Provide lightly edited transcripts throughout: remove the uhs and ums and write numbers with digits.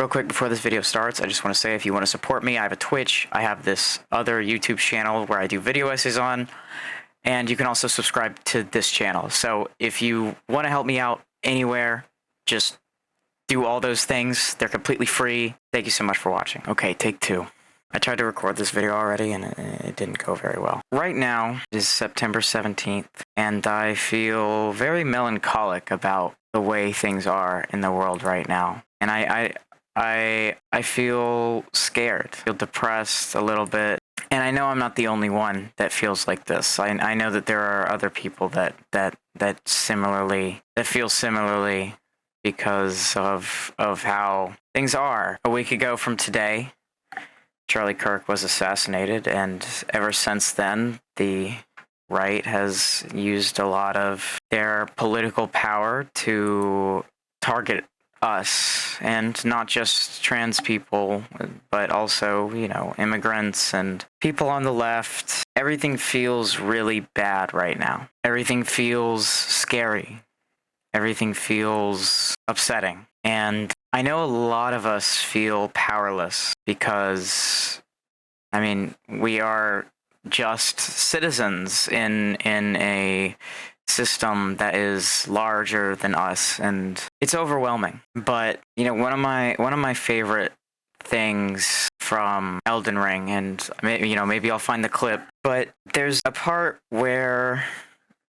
Real quick before this video starts, I just want to say if you want to support me, I have a Twitch, I have this other YouTube channel where I do video essays on, and you can also subscribe to this channel. So if you want to help me out anywhere, just do all those things. They're completely free. Thank you so much for watching. Okay, take two. I tried to record this video already and it didn't go very well. Right now is September 17th, and I feel very melancholic about the way things are in the world right now. And I feel scared, I feel depressed a little bit. And I know I'm not the only one that feels like this. I know that there are other people that feel similarly because of how things are. A week ago from today, Charlie Kirk was assassinated, and ever since then, the right has used a lot of their political power to target us, and not just trans people, but also, you know, immigrants and people on the left. Everything feels really bad right now. Everything feels scary. Everything feels upsetting. And I know a lot of us feel powerless because, I mean, we are just citizens in a system that is larger than us, and it's overwhelming. But you know, one of my favorite things from Elden Ring, and maybe I'll find the clip, but there's a part where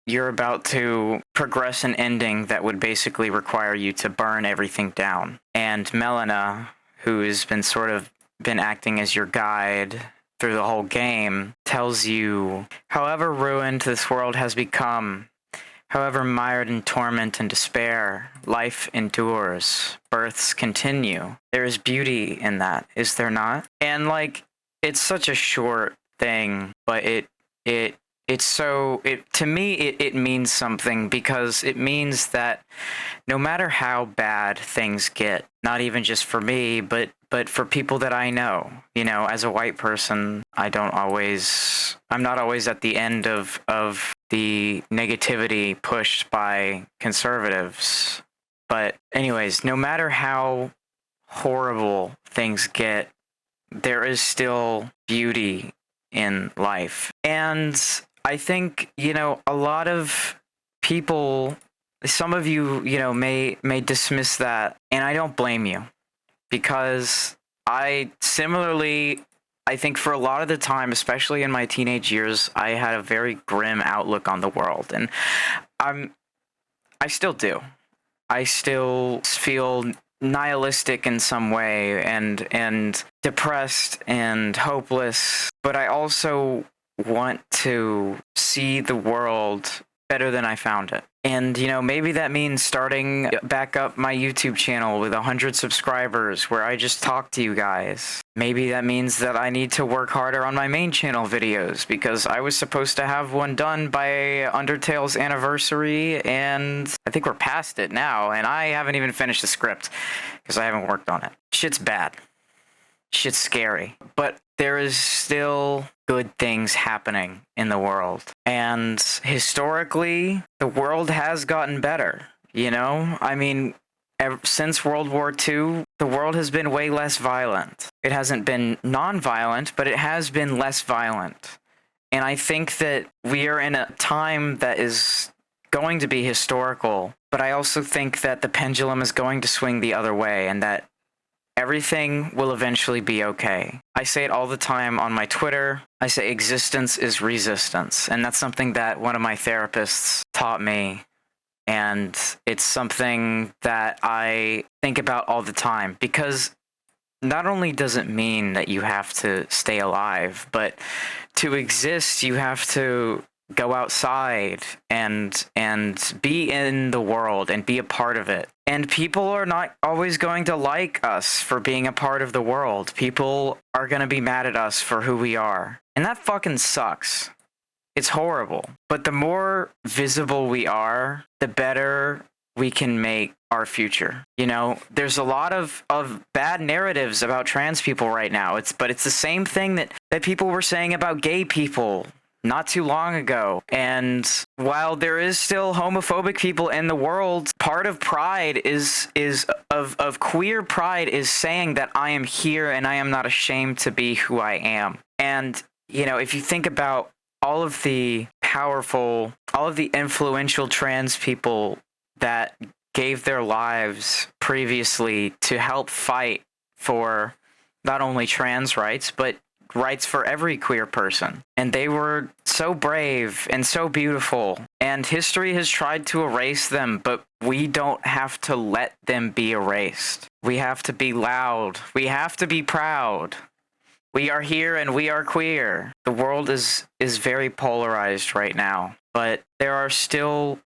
you're about to progress an ending that would basically require you to burn everything down, and Melina, who has been acting as your guide through the whole game, tells you, however ruined this world has become, however mired in torment and despair, life endures, births continue. There is beauty in that, is there not? And like, it's such a short thing, but to me it means something, because it means that no matter how bad things get, not even just for me, but for people that I know, you know, as a white person, I'm not always at the end of the negativity pushed by conservatives. But anyways, no matter how horrible things get, there is still beauty in life. And I think, you know, a lot of people, some of you, you know, may dismiss that, and I don't blame you, because I think for a lot of the time, especially in my teenage years, I had a very grim outlook on the world, and I still do. I still feel nihilistic in some way, and depressed and hopeless, but I also want to see the world better than I found it. And, you know, maybe that means starting back up my YouTube channel with 100 subscribers where I just talk to you guys. Maybe that means that I need to work harder on my main channel videos, because I was supposed to have one done by Undertale's anniversary, and I think we're past it now, and I haven't even finished the script because I haven't worked on it. Shit's bad. Shit's scary. But there is still good things happening in the world. And historically, the world has gotten better, you know? I mean, since World War II, the world has been way less violent. It hasn't been non-violent, but it has been less violent. And I think that we are in a time that is going to be historical, but I also think that the pendulum is going to swing the other way, and that everything will eventually be okay. I say it all the time on my Twitter. I say existence is resistance, and that's something that one of my therapists taught me, and it's something that I think about all the time, because not only does it mean that you have to stay alive, but to exist, you have to go outside and be in the world and be a part of it. And people are not always going to like us for being a part of the world. People are going to be mad at us for who we are. And that fucking sucks. It's horrible. But the more visible we are, the better we can make our future. You know, there's a lot of bad narratives about trans people right now. But it's the same thing that people were saying about gay people not too long ago. And while there is still homophobic people in the world, part of pride is of queer pride is saying that I am here and I am not ashamed to be who I am. And, you know, if you think about all of the powerful, all of the influential trans people that gave their lives previously to help fight for not only trans rights, but rights for every queer person. And they were so brave and so beautiful. And history has tried to erase them, but we don't have to let them be erased. We have to be loud. We have to be proud. We are here and we are queer. The world is very polarized right now, but there is still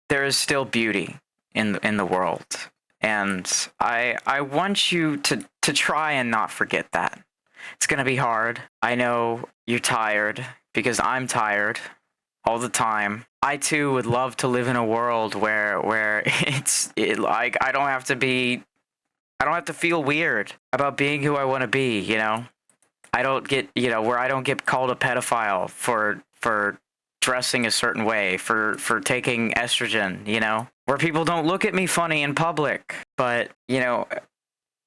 beauty in the world. And I want you to try and not forget that. It's going to be hard. I know you're tired because I'm tired all the time. I too would love to live in a world where like I don't have to feel weird about being who I want to be, you know? I don't get, you know, where I don't get called a pedophile for dressing a certain way, for taking estrogen, you know? Where people don't look at me funny in public. But, you know,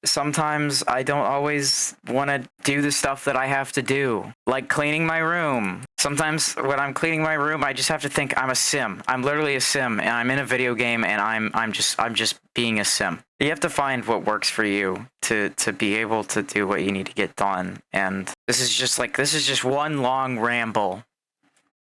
sometimes I don't always want to do the stuff that I have to do, like cleaning my room. Sometimes when I'm cleaning my room, I just have to think I'm a sim. I'm literally a sim, and I'm in a video game, and I'm just being a sim. You have to find what works for you to be able to do what you need to get done. And this is just one long ramble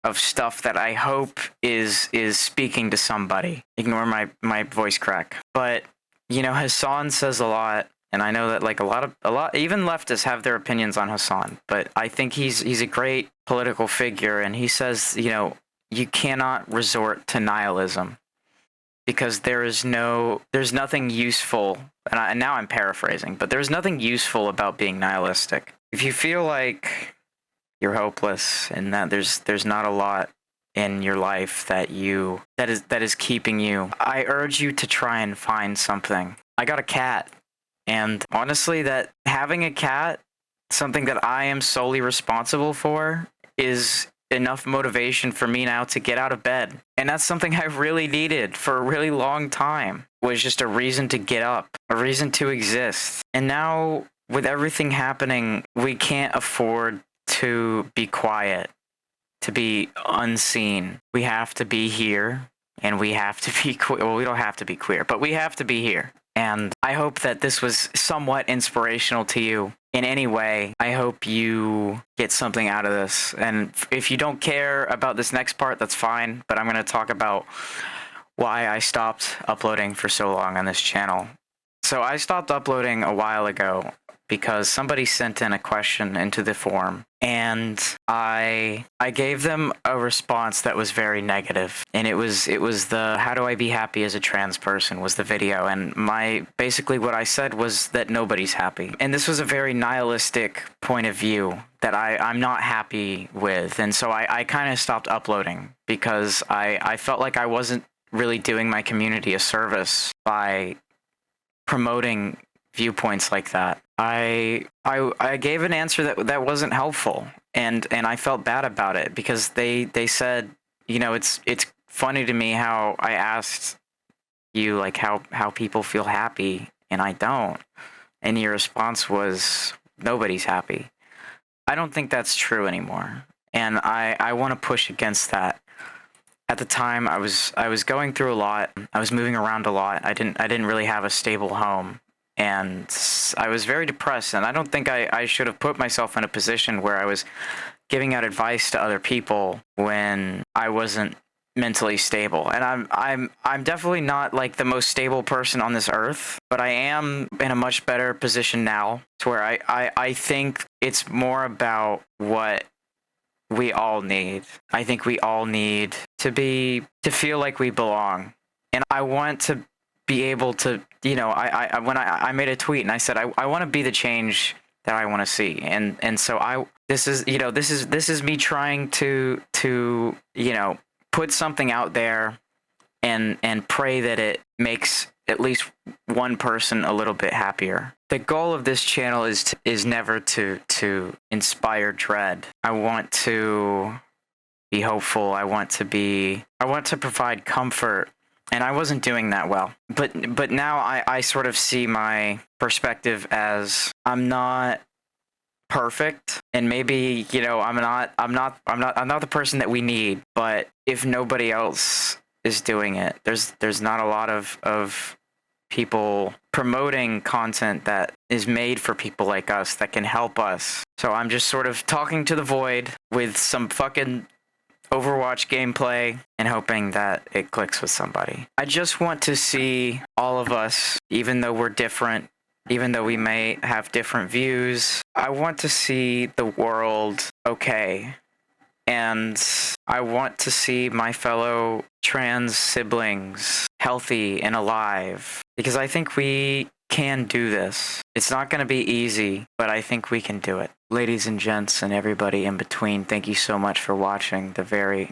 of stuff that I hope is speaking to somebody. Ignore my voice crack. But, you know, Hassan says a lot. And I know that like a lot, even leftists have their opinions on Hassan, but I think he's a great political figure. And he says, you know, you cannot resort to nihilism because there's nothing useful. And now I'm paraphrasing, but there's nothing useful about being nihilistic. If you feel like you're hopeless and that there's not a lot in your life that is keeping you, I urge you to try and find something. I got a cat. And honestly, that having a cat, something that I am solely responsible for, is enough motivation for me now to get out of bed. And that's something I really needed for a really long time, was just a reason to get up, a reason to exist. And now, with everything happening, we can't afford to be quiet, to be unseen. We have to be here, and we have to be queer. Well, we don't have to be queer, but we have to be here. And I hope that this was somewhat inspirational to you in any way. I hope you get something out of this. And if you don't care about this next part, that's fine. But I'm going to talk about why I stopped uploading for so long on this channel. So I stopped uploading a while ago because somebody sent in a question into the forum, and I gave them a response that was very negative. And it was the how do I be happy as a trans person was the video, and basically what I said was that nobody's happy. And this was a very nihilistic point of view that I'm not happy with. And so I kind of stopped uploading because I felt like I wasn't really doing my community a service by promoting viewpoints like that. I gave an answer that wasn't helpful, and I felt bad about it because they said, you know, it's funny to me how I asked you like how people feel happy and I don't, and your response was nobody's happy. I don't think that's true anymore, and I want to push against that. At the time, I was going through a lot. I was moving around a lot. I didn't really have a stable home. And I was very depressed, and I don't think I should have put myself in a position where I was giving out advice to other people when I wasn't mentally stable. And I'm definitely not like the most stable person on this earth, but I am in a much better position now to where I think it's more about what we all need. I think we all need to feel like we belong. And I want to be able to, you know, when I made a tweet and I said I want to be the change that I want to see, and so this is me trying to you know, put something out there and pray that it makes at least one person a little bit happier. The goal of this channel is never to inspire dread. I want to be hopeful. I want to provide comfort and I wasn't doing that well. But now I sort of see my perspective as I'm not perfect, and maybe, you know, I'm not the person that we need, but if nobody else is doing it, there's not a lot of people promoting content that is made for people like us that can help us. So I'm just sort of talking to the void with some fucking Overwatch gameplay and hoping that it clicks with somebody. I just want to see all of us, even though we're different, even though we may have different views, I want to see the world okay. And I want to see my fellow trans siblings healthy and alive, because I think we can do this. It's not going to be easy, but I think we can do it. Ladies and gents and everybody in between, thank you so much for watching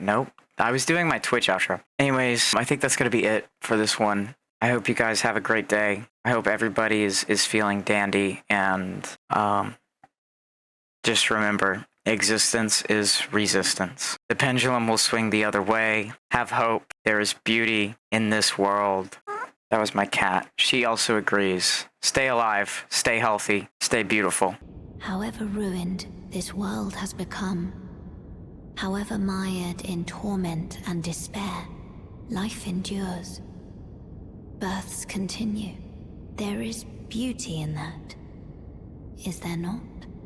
Nope. I was doing my Twitch outro. Anyways, I think that's going to be it for this one. I hope you guys have a great day. I hope everybody is feeling dandy, and just remember, existence is resistance. The pendulum will swing the other way. Have hope. There is beauty in this world. That was my cat. She also agrees. Stay alive, stay healthy, stay beautiful. However ruined this world has become, however mired in torment and despair, life endures. Births continue. There is beauty in that, is there not?